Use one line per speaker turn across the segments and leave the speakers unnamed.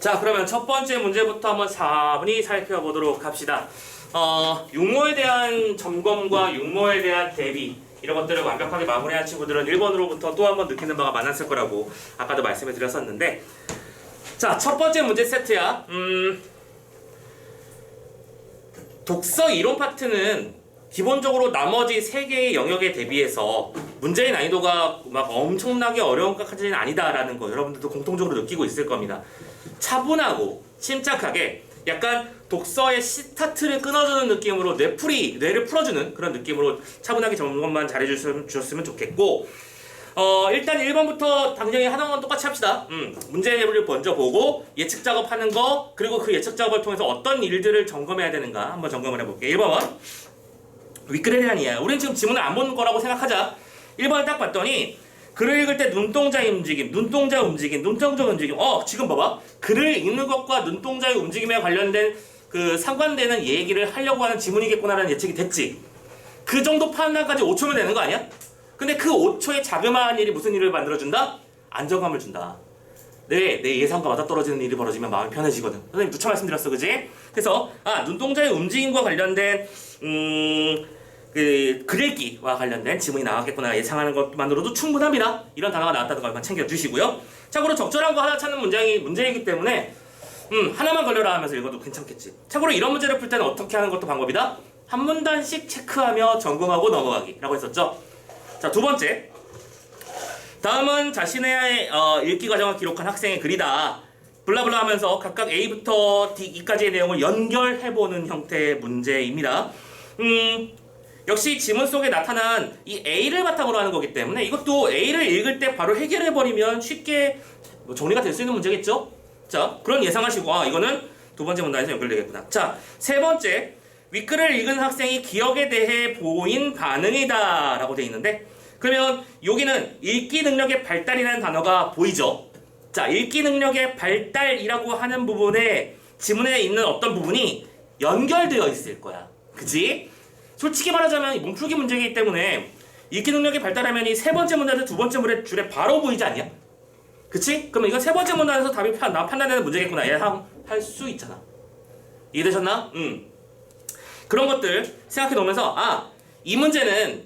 자, 그러면 첫 번째 문제부터 한번 차분히 살펴보도록 합시다. 육모에 대한 점검과 육모에 대한 대비 이런 것들을 완벽하게 마무리한 친구들은 1번으로부터 또 한번 느끼는 바가 많았을 거라고 아까도 말씀을 드렸었는데, 자, 첫 번째 문제 세트야. 독서 이론 파트는 기본적으로 나머지 3개의 영역에 대비해서 문제의 난이도가 막 엄청나게 어려운 것까지는 아니다라는 거 여러분들도 공통적으로 느끼고 있을 겁니다. 차분하고 침착하게 약간 독서의 스타트를 끊어주는 느낌으로 뇌를 풀어주는 그런 느낌으로 차분하게 점검만 잘해주셨으면 좋겠고, 일단 1번부터 당연히 하던 건 똑같이 합시다. 문제를 먼저 보고 예측 작업하는 거, 그리고 그 예측 작업을 통해서 어떤 일들을 점검해야 되는가 한번 점검을 해볼게요. 1번 윗글에 대한 이해. 우리는 지금 지문을 안 보는 거라고 생각하자. 1번을 딱 봤더니 글을 읽을 때 눈동자의 움직임, 눈동자 움직임, 눈동자 움직임. 지금 봐봐. 글을 읽는 것과 눈동자의 움직임에 관련된 그 상관되는 얘기를 하려고 하는 지문이겠구나라는 예측이 됐지. 그 정도 판단까지 5초면 되는 거 아니야? 근데 그 5초의 자그마한 일이 무슨 일을 만들어준다? 안정감을 준다. 내 예상과 맞아떨어지는 일이 벌어지면 마음이 편해지거든. 선생님 누차 말씀드렸어, 그지? 그래서 눈동자의 움직임과 관련된 그 글읽기와 관련된 지문이 나왔겠구나 예상하는 것만으로도 충분합니다. 이런 단어가 나왔다는 것만 챙겨주시고요. 참고로 적절한 거 하나 찾는 문제이기 때문에 하나만 걸려라 하면서 읽어도 괜찮겠지. 참고로 이런 문제를 풀 때는 어떻게 하는 것도 방법이다. 한 문단씩 체크하며 점검하고 넘어가기 라고 했었죠. 자, 두 번째, 다음은 자신의 읽기 과정을 기록한 학생의 글이다. 블라블라 하면서 각각 A부터 D까지의 내용을 연결해보는 형태의 문제입니다. 역시 지문 속에 나타난 이 A를 바탕으로 하는 거기 때문에 이것도 A를 읽을 때 바로 해결해버리면 쉽게 정리가 될 수 있는 문제겠죠? 자, 그런 예상하시고 이거는 두 번째 문단에서 연결되겠구나. 자, 세 번째, 윗글을 읽은 학생이 기억에 대해 보인 반응이다 라고 되어 있는데, 그러면 여기는 읽기 능력의 발달이라는 단어가 보이죠? 자, 읽기 능력의 발달이라고 하는 부분에 지문에 있는 어떤 부분이 연결되어 있을 거야. 그치? 솔직히 말하자면 몸풀기 문제이기 때문에 읽기 능력이 발달하면 이 세 번째 문단에서 두 번째 줄에 바로 보이지 않냐? 그치? 그러면 이건 세 번째 문단에서 답이 판단되는 문제겠구나 예상할 수 있잖아. 이해되셨나? 그런 것들 생각해 놓으면서 이 문제는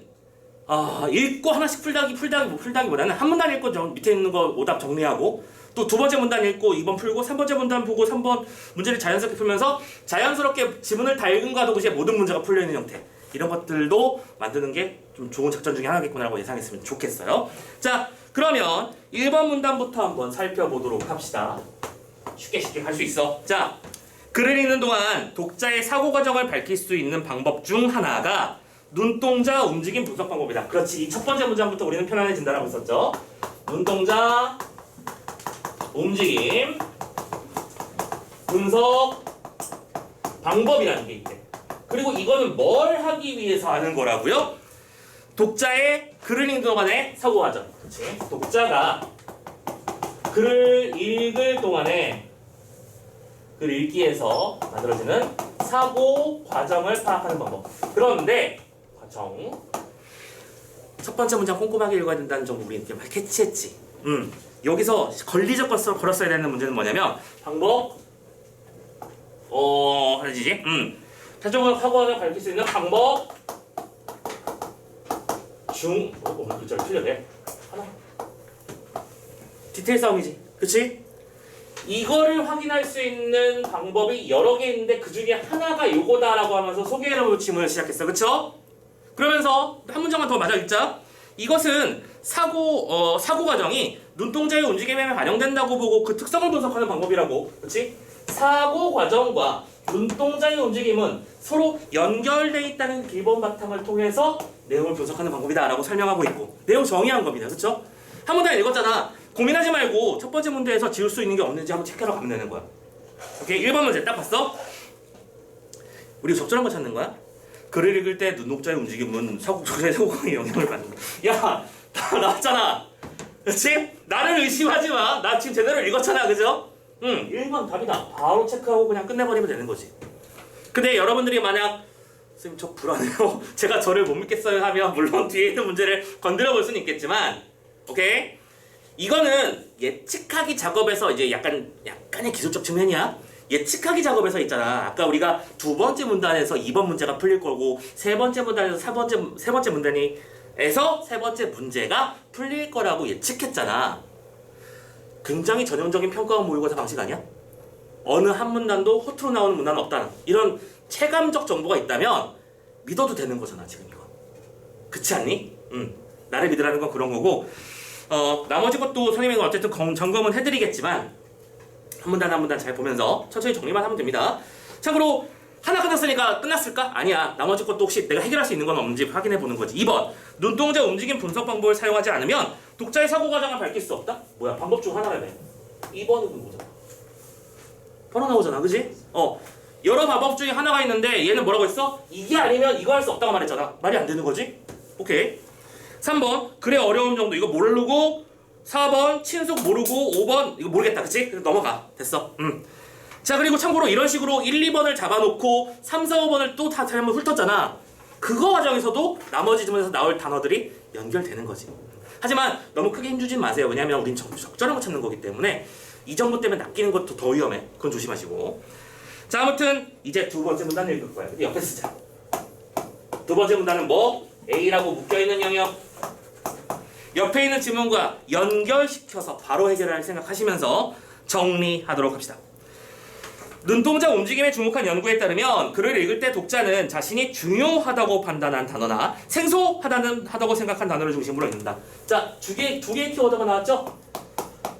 읽고 하나씩 풀다기보다는 한 문단 읽고 밑에 있는 거 오답 정리하고 또 두 번째 문단 읽고 2번 풀고 3번째 문단 보고 3번 문제를 자연스럽게 풀면서 자연스럽게 지문을 다 읽은 거와 동시에 모든 문제가 풀려있는 형태, 이런 것들도 만드는 게 좀 좋은 작전 중에 하나겠구나라고 예상했으면 좋겠어요. 자, 그러면 1번 문단부터 한번 살펴보도록 합시다. 쉽게 할 수 있어. 자, 글을 읽는 동안 독자의 사고 과정을 밝힐 수 있는 방법 중 하나가 눈동자 움직임 분석 방법이다. 그렇지. 이 첫 번째 문장부터 우리는 편안해진다라고 했었죠. 눈동자 움직임 분석 방법이라는 게 있대. 그리고 이거는 뭘 하기 위해서 하는 거라고요? 독자의 글을 읽는 동안의 사고 과정. 그렇지. 독자가 글을 읽을 동안에 글 읽기에서 만들어지는 사고 과정을 파악하는 방법. 그런데 첫 번째 문장 꼼꼼하게 읽어야 된다는 점을 우리 이렇게 캐치했지. 여기서 걸리적 걸었어야 되는 문제는 뭐냐면 방법 하지지. 최종적으로 사고를 밝힐 수 있는 방법 중 글자를 틀려내. 하나. 디테일 싸움이지. 그치? 이거를 확인할 수 있는 방법이 여러 개 있는데 그 중에 하나가 요거다라고 하면서 소개해놓은 지문을 시작했어. 그쵸? 그러면서 한 문장만 더 맞아 읽자. 이것은 사고 과정이 눈동자의 움직임에 반영된다고 보고 그 특성을 분석하는 방법이라고. 그렇지? 사고 과정과 눈동자의 움직임은 서로 연결되어 있다는 기본 바탕을 통해서 내용을 분석하는 방법이다라고 설명하고 있고 내용 정의한 겁니다. 그렇죠? 한 문단 읽었잖아. 고민하지 말고 첫 번째 문제에서 지울 수 있는 게 없는지 한번 체크하러 가면 되는 거야. 오케이? 1번 문제 딱 봤어? 우리 적절한 거 찾는 거야? 글을 읽을 때 눈동자의 움직임은 사고강에 영향을 받는다. 야, 다 나왔잖아. 그렇지? 나를 의심하지 마. 나 지금 제대로 읽었잖아. 그죠? 1번 답이다. 바로 체크하고 그냥 끝내버리면 되는 거지. 근데 여러분들이 만약 선생님 저 불안해요. 제가 저를 못 믿겠어요 하면 물론 뒤에 있는 문제를 건드려 볼 수는 있겠지만, 오케이? 이거는 예측하기 작업에서 이제 약간의 기술적 측면이야. 예측하기 작업에서 있잖아. 아까 우리가 두 번째 문단에서 2번 문제가 풀릴 거고 세 번째 문단에서 세 번째 문단에서 세 번째 문제가 풀릴 거라고 예측했잖아. 굉장히 전형적인 평가원 모의고사 방식 아니야? 어느 한 문단도 허투루 나오는 문단은 없다는 이런 체감적 정보가 있다면 믿어도 되는 거잖아 지금 이거. 그렇지 않니? 나를 믿으라는 건 그런 거고 나머지 것도 선생님이 어쨌든 점검은 해드리겠지만 한 문단 한 문단 잘 보면서 천천히 정리만 하면 됩니다. 참고로 하나 끝났으니까 끝났을까? 아니야. 나머지 것도 혹시 내가 해결할 수 있는 건 없는지 확인해 보는 거지. 2번. 눈동자 움직임 분석 방법을 사용하지 않으면 독자의 사고 과정을 밝힐 수 없다? 뭐야? 방법 중 하나라며. 2번은 뭐잖아. 바로 나오잖아. 그지? 여러 방법 중에 하나가 있는데 얘는 뭐라고 했어? 이게 아니면 이거 할 수 없다고 말했잖아. 말이 안 되는 거지? 오케이. 3번. 글의 어려움 정도 이거 모르고 4번 친속 모르고 5번 이거 모르겠다. 그치? 그래서 넘어가. 됐어. 자 그리고 참고로 이런 식으로 1, 2번을 잡아놓고 3, 4, 5번을 또 다 잘못 훑었잖아. 그거 과정에서도 나머지 지문에서 나올 단어들이 연결되는 거지. 하지만 너무 크게 힘주진 마세요. 왜냐면 우린 적절한 거 찾는 거기 때문에 이 정도 때문에 낚이는 것도 더 위험해. 그건 조심하시고. 자 아무튼 이제 두 번째 문단을 읽을 거야. 근데 옆에 쓰자. 두 번째 문단은 뭐? A라고 묶여있는 영역. 옆에 있는 지문과 연결시켜서 바로 해결할 생각하시면서 정리하도록 합시다. 눈동자 움직임에 주목한 연구에 따르면 글을 읽을 때 독자는 자신이 중요하다고 판단한 단어나 생소하다고 생각한 단어를 중심으로 읽는다. 자, 두 개의 키워드가 나왔죠?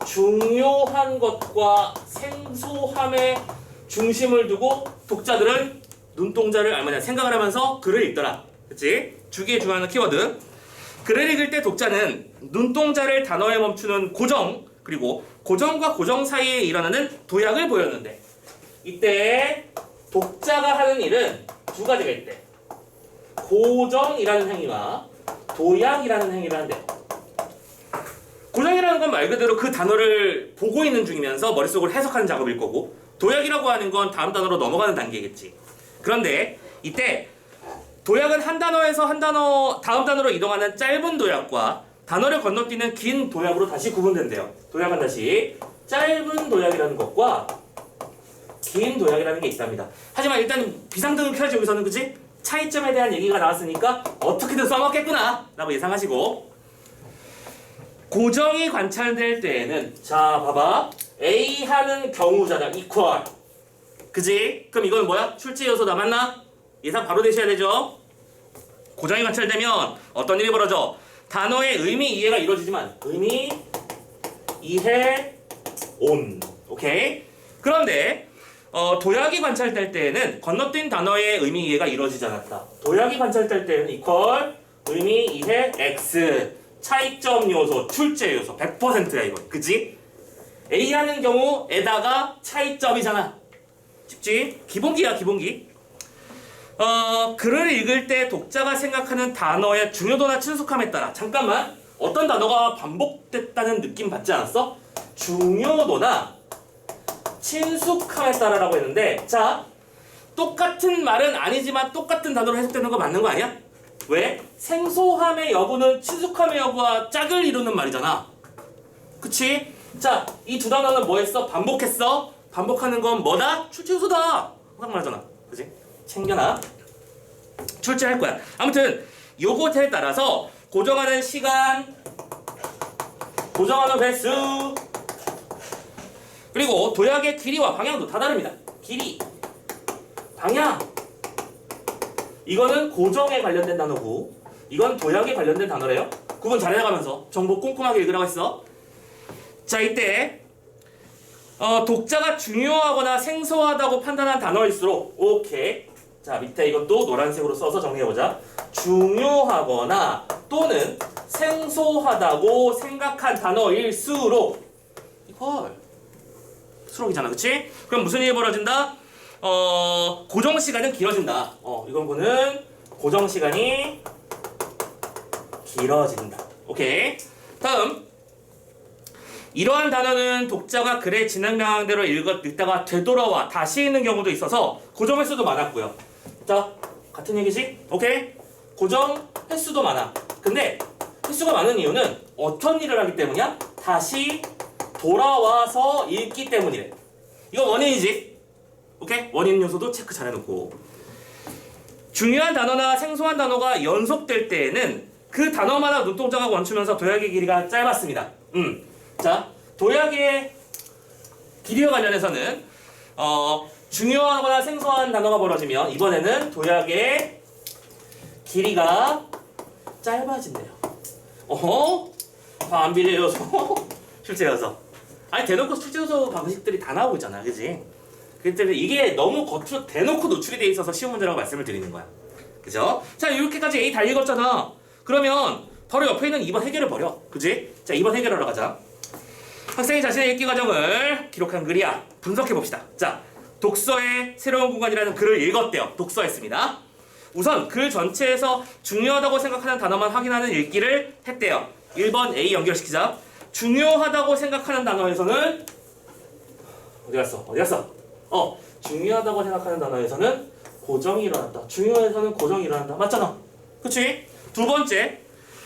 중요한 것과 생소함에 중심을 두고 독자들은 눈동자를 생각을 하면서 글을 읽더라. 그치? 두 개의 중요한 키워드. 글을 읽을 때 독자는 눈동자를 단어에 멈추는 고정, 그리고 고정과 고정 사이에 일어나는 도약을 보였는데 이때 독자가 하는 일은 두 가지가 있대. 고정이라는 행위와 도약이라는 행위를 한대. 고정이라는 건 말 그대로 그 단어를 보고 있는 중이면서 머릿속으로 해석하는 작업일 거고 도약이라고 하는 건 다음 단어로 넘어가는 단계겠지. 그런데 이때 도약은 한 단어에서 다음 단어로 이동하는 짧은 도약과 단어를 건너뛰는 긴 도약으로 다시 구분된대요. 도약은 다시 짧은 도약이라는 것과 긴 도약이라는 게 있답니다. 하지만 일단 비상등을 켜야지 여기서는. 그치? 차이점에 대한 얘기가 나왔으니까 어떻게든 써먹겠구나 라고 예상하시고 고정이 관찰될 때에는 자 봐봐 A 하는 경우잖아. equal. 그지? 그럼 이건 뭐야? 출제 요소다. 맞나? 예상 바로 되셔야 되죠. 고정이 관찰되면 어떤 일이 벌어져? 단어의 의미 이해가 이루어지지만 의미 이해 온. 오케이? 그런데 도약이 관찰될 때에는 건너뛴 단어의 의미 이해가 이루어지지 않았다. 도약이 관찰될 때는 equal 의미 이해 x 차이점 요소 출제 요소 100%야 이거. 그지? A 하는 경우에다가 차이점이잖아. 쉽지? 기본기야 기본기. 글을 읽을 때 독자가 생각하는 단어의 중요도나 친숙함에 따라 잠깐만 어떤 단어가 반복됐다는 느낌 받지 않았어? 중요도나 친숙함에 따라라고 했는데 자 똑같은 말은 아니지만 똑같은 단어로 해석되는 거 맞는 거 아니야? 왜? 생소함의 여부는 친숙함의 여부와 짝을 이루는 말이잖아. 그치? 자, 이 두 단어는 뭐 했어? 반복했어? 반복하는 건 뭐다? 출제 요소다. 항상 말하잖아. 그치? 챙겨놔. 출제할 거야. 아무튼 요것에 따라서 고정하는 시간, 고정하는 횟수, 그리고 도약의 길이와 방향도 다 다릅니다. 길이, 방향. 이거는 고정에 관련된 단어고 이건 도약에 관련된 단어래요. 구분 잘 해나가면서 정보 꼼꼼하게 읽으라고 했어. 자 이때 독자가 중요하거나 생소하다고 판단한 단어일수록 오케이. 자 밑에 이것도 노란색으로 써서 정리해보자. 중요하거나 또는 생소하다고 생각한 단어일수록 이걸 수록이잖아. 그치? 그럼 무슨 일이 벌어진다? 고정 시간은 길어진다. 이건 거는 고정 시간이 길어진다. 오케이. 다음. 이러한 단어는 독자가 글의 진행 방향대로 읽다가 되돌아와 다시 읽는 경우도 있어서 고정 횟수도 많았고요. 자, 같은 얘기지? 오케이? 고정 횟수도 많아. 근데 횟수가 많은 이유는 어떤 일을 하기 때문이야? 다시 돌아와서 읽기 때문이래. 이거 원인이지. 오케이? 원인 요소도 체크 잘 해놓고. 중요한 단어나 생소한 단어가 연속될 때에는 그 단어마다 눈동자가 멈추면서 도약의 길이가 짧았습니다. 자, 도약의 길이와 관련해서는 중요하거나 생소한 단어가 벌어지면 이번에는 도약의 길이가 짧아진대요. 다 안 빌려서 실제여서. 아니 대놓고 실제여서 방식들이 다 나오고 있잖아, 그지? 그렇기 때문에 이게 너무 겉으로 대놓고 노출이 돼 있어서 쉬운 문제라고 말씀을 드리는 거야. 그죠? 자, 이렇게까지 A 다 읽었잖아. 그러면 바로 옆에 있는 2번 해결을 버려. 그지? 자, 2번 해결하러 가자. 학생이 자신의 읽기 과정을 기록한 글이야. 분석해 봅시다. 자, 독서의 새로운 공간이라는 글을 읽었대요. 독서했습니다. 우선 글 전체에서 중요하다고 생각하는 단어만 확인하는 읽기를 했대요. 1번 A 연결시키자. 중요하다고 생각하는 단어에서는 어디 갔어? 중요하다고 생각하는 단어에서는 고정이 일어났다. 중요해서는 고정이 일어난다. 맞잖아. 그치? 두 번째,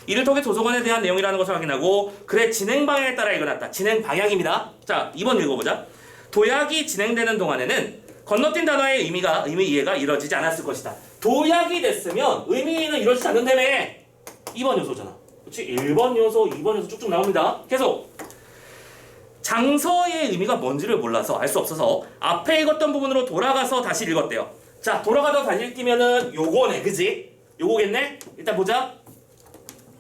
이를 통해 도서관에 대한 내용이라는 것을 확인하고 글의 진행 방향에 따라 읽어놨다. 진행 방향입니다. 자, 2번 읽어보자. 도약이 진행되는 동안에는 건너뛴 단어의 의미 이해가 이루어지지 않았을 것이다. 도약이 됐으면 의미는 이루어지지 않는다며. 2번 요소잖아. 그치? 1번 요소, 2번 요소 쭉쭉 나옵니다. 계속. 장서의 의미가 뭔지를 몰라서 알 수 없어서 앞에 읽었던 부분으로 돌아가서 다시 읽었대요. 자, 돌아가서 다시 읽기면은 요거네, 그지? 요거겠네? 일단 보자.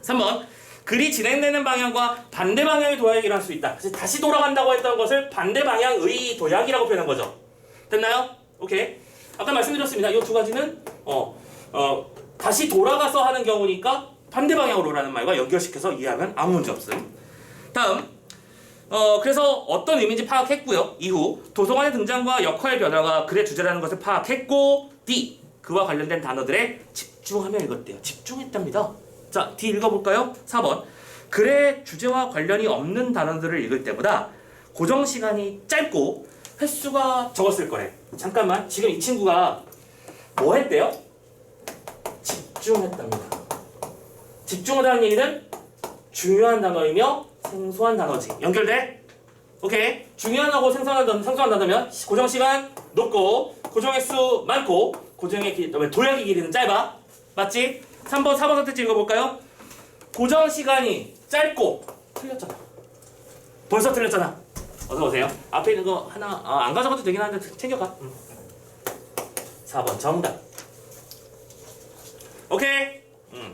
3번. 글이 진행되는 방향과 반대 방향의 도약이라 할 수 있다. 그래서 다시 돌아간다고 했던 것을 반대 방향의 도약이라고 표현한 거죠. 됐나요? 오케이. 아까 말씀드렸습니다. 이 두 가지는 다시 돌아가서 하는 경우니까 반대 방향으로라는 말과 연결시켜서 이해하면 아무 문제 없음. 다음. 그래서 어떤 의미인지 파악했고요. 이후 도서관의 등장과 역할 변화가 글의 주제라는 것을 파악했고 D. 그와 관련된 단어들에 집중하며 읽었대요. 집중했답니다. 자, D 읽어볼까요? 4번. 글의 주제와 관련이 없는 단어들을 읽을 때보다 고정 시간이 짧고 횟수가 적었을 거래. 잠깐만, 지금 이 친구가 뭐 했대요? 집중했답니다. 집중하다는 얘기는 중요한 단어이며 생소한 단어지. 연결돼? 오케이. 중요한 단어고 생소한 단어면 고정 시간 높고 고정 횟수 많고 고정의 길이, 도약의 길이는 짧아. 맞지? 3번, 4번 선택지 읽어볼까요? 고정 시간이 짧고 틀렸잖아. 벌써 틀렸잖아. 어서 오세요. 앞에 있는 거 하나 안 가져가도 되긴 하는데 챙겨가. 4번 정답. 오케이.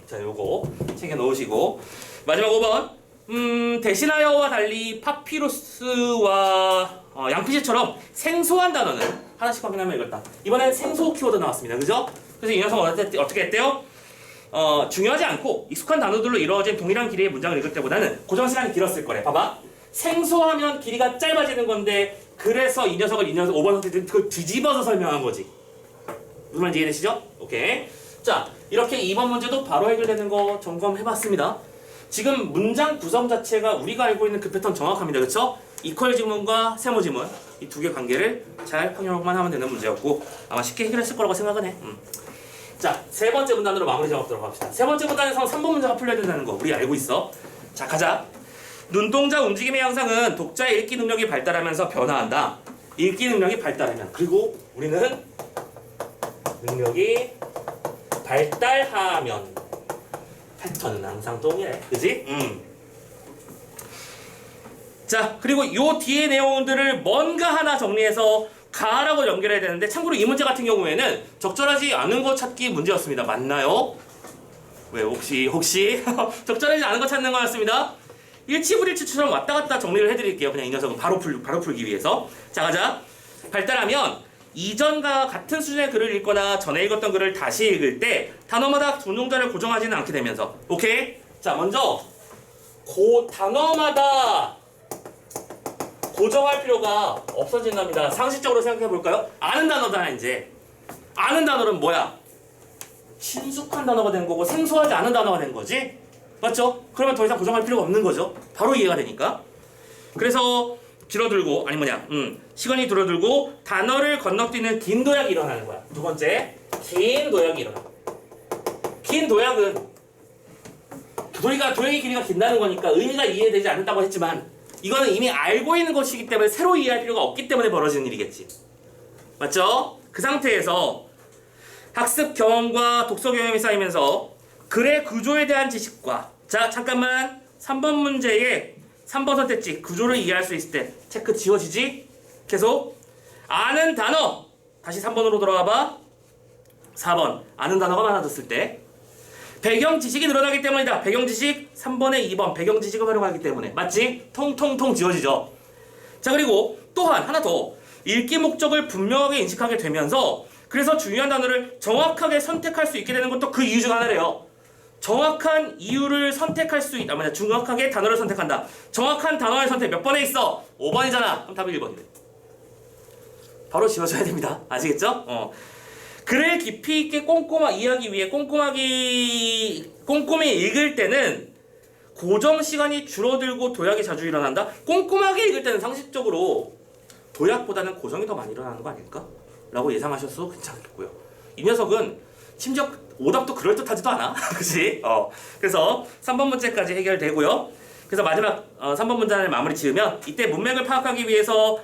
자, 요거 챙겨 놓으시고 마지막 5번. 대신하여와 달리 파피루스와 양피지처럼 생소한 단어는 하나씩 확인하면 읽었다. 이번엔 생소 키워드 나왔습니다. 그죠? 그래서 이 녀석은 어떻게 했대요? 중요하지 않고 익숙한 단어들로 이루어진 동일한 길이의 문장을 읽을 때보다는 고정 시간이 길었을 거래. 봐봐. 생소하면 길이가 짧아지는 건데 그래서 이 녀석을 5번 선택지 그걸 뒤집어서 설명한 거지. 무슨 말인지 이해되시죠? 오케이. 자, 이렇게 2번 문제도 바로 해결되는 거 점검해봤습니다. 지금 문장 구성 자체가 우리가 알고 있는 그 패턴 정확합니다. 그쵸? 이퀄 지문과 세모 지문 이 두 개 관계를 잘 활용만 하면 되는 문제였고 아마 쉽게 해결했을 거라고 생각은 해. 자, 세 번째 문단으로 마무리 작업하도록 합시다. 세 번째 문단에서 3번 문제가 풀려야 된다는 거 우리 알고 있어. 자, 가자. 눈동자 움직임의 양상은 독자의 읽기 능력이 발달하면서 변화한다. 읽기 능력이 발달하면. 그리고 우리는 능력이 발달하면 패턴은 항상 동일해. 그지? 자, 그리고 요 뒤에 내용들을 뭔가 하나 정리해서 가라고 연결해야 되는데 참고로 이 문제 같은 경우에는 적절하지 않은 거 찾기 문제였습니다. 맞나요? 왜 혹시 적절하지 않은 거 찾는 거였습니다. 일치불일치처럼 왔다 갔다 정리를 해드릴게요. 그냥 이 녀석은 바로 풀기 위해서. 자, 가자. 발달하면 이전과 같은 수준의 글을 읽거나 전에 읽었던 글을 다시 읽을 때 단어마다 눈동자를 고정하지는 않게 되면서. 오케이? 자, 먼저 단어마다 고정할 필요가 없어진답니다. 상식적으로 생각해 볼까요? 아는 단어잖아. 이제 아는 단어는 뭐야? 친숙한 단어가 된 거고 생소하지 않은 단어가 된 거지. 맞죠? 그러면 더 이상 고정할 필요가 없는 거죠. 바로 이해가 되니까. 그래서 줄어들고 시간이 줄어들고 단어를 건너뛰는 긴 도약이 일어나는 거야. 두 번째, 긴 도약이 일어나. 긴 도약은 도형의 길이가 긴다는 거니까 의미가 이해되지 않는다고 했지만 이거는 이미 알고 있는 것이기 때문에 새로 이해할 필요가 없기 때문에 벌어지는 일이겠지. 맞죠? 그 상태에서 학습 경험과 독서 경험이 쌓이면서 글의 구조에 대한 지식과 자 잠깐만 3번 문제에 3번 선택지 구조를 이해할 수 있을 때 체크 지워지지? 계속 아는 단어 다시 3번으로 돌아가봐. 4번 아는 단어가 많아졌을 때 배경 지식이 늘어나기 때문이다. 배경 지식 3번에 2번 배경 지식을 활용하기 때문에 맞지? 통통통 지워지죠. 자 그리고 또한 하나 더 읽기 목적을 분명하게 인식하게 되면서 그래서 중요한 단어를 정확하게 선택할 수 있게 되는 것도 그 이유 중 하나래요. 정확한 이유를 선택할 수 있다. 맞아. 정확하게 단어를 선택한다. 정확한 단어의 선택 몇 번에 있어? 5번이잖아. 그럼 답이 1번이래. 바로 지워줘야 됩니다. 아시겠죠? 글을 깊이 있게 꼼꼼하게 이해하기 위해 꼼꼼히 읽을 때는 고정 시간이 줄어들고 도약이 자주 일어난다? 꼼꼼하게 읽을 때는 상식적으로 도약보다는 고정이 더 많이 일어나는 거 아닐까? 라고 예상하셔도 괜찮겠고요. 이 녀석은 심지어 오답도 그럴듯하지도 않아. 그치? 그래서 3번 문제까지 해결되고요. 그래서 마지막 3번 문단을 마무리 지으면 이때 문맥을 파악하기 위해서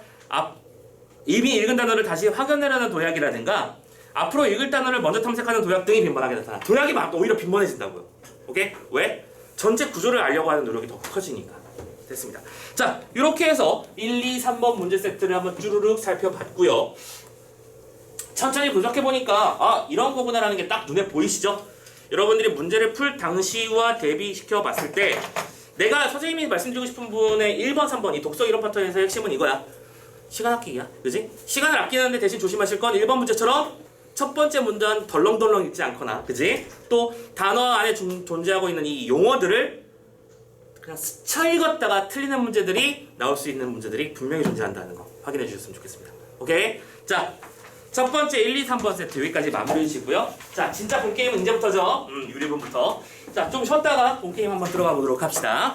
이미 읽은 단어를 다시 확인하려는 도약이라든가 앞으로 읽을 단어를 먼저 탐색하는 도약 등이 빈번하게 나타나. 도약이 오히려 빈번해진다고요. 오케이? 왜? 전체 구조를 알려고 하는 노력이 더 커지니까. 됐습니다. 자, 이렇게 해서 1, 2, 3번 문제 세트를 한번 쭈루룩 살펴봤고요. 천천히 분석해보니까 이런 거구나라는 게 딱 눈에 보이시죠? 여러분들이 문제를 풀 당시와 대비시켜 봤을 때 내가 선생님이 말씀드리고 싶은 부분의 1번, 3번 이 독서 이론 파트에서의 핵심은 이거야. 시간 아끼기야. 그지? 시간을 아끼는데 대신 조심하실 건 1번 문제처럼 첫 번째 문단 덜렁덜렁 읽지 않거나 그지? 또 단어 안에 존재하고 있는 이 용어들을 그냥 스쳐 읽었다가 틀리는 문제들이 나올 수 있는 문제들이 분명히 존재한다는 거 확인해 주셨으면 좋겠습니다. 오케이? 자, 첫 번째 1, 2, 3번 세트 여기까지 마무리해 주시고요. 자, 진짜 본게임은 이제부터죠. 유리분부터. 자, 좀 쉬었다가 본게임 한번 들어가 보도록 합시다.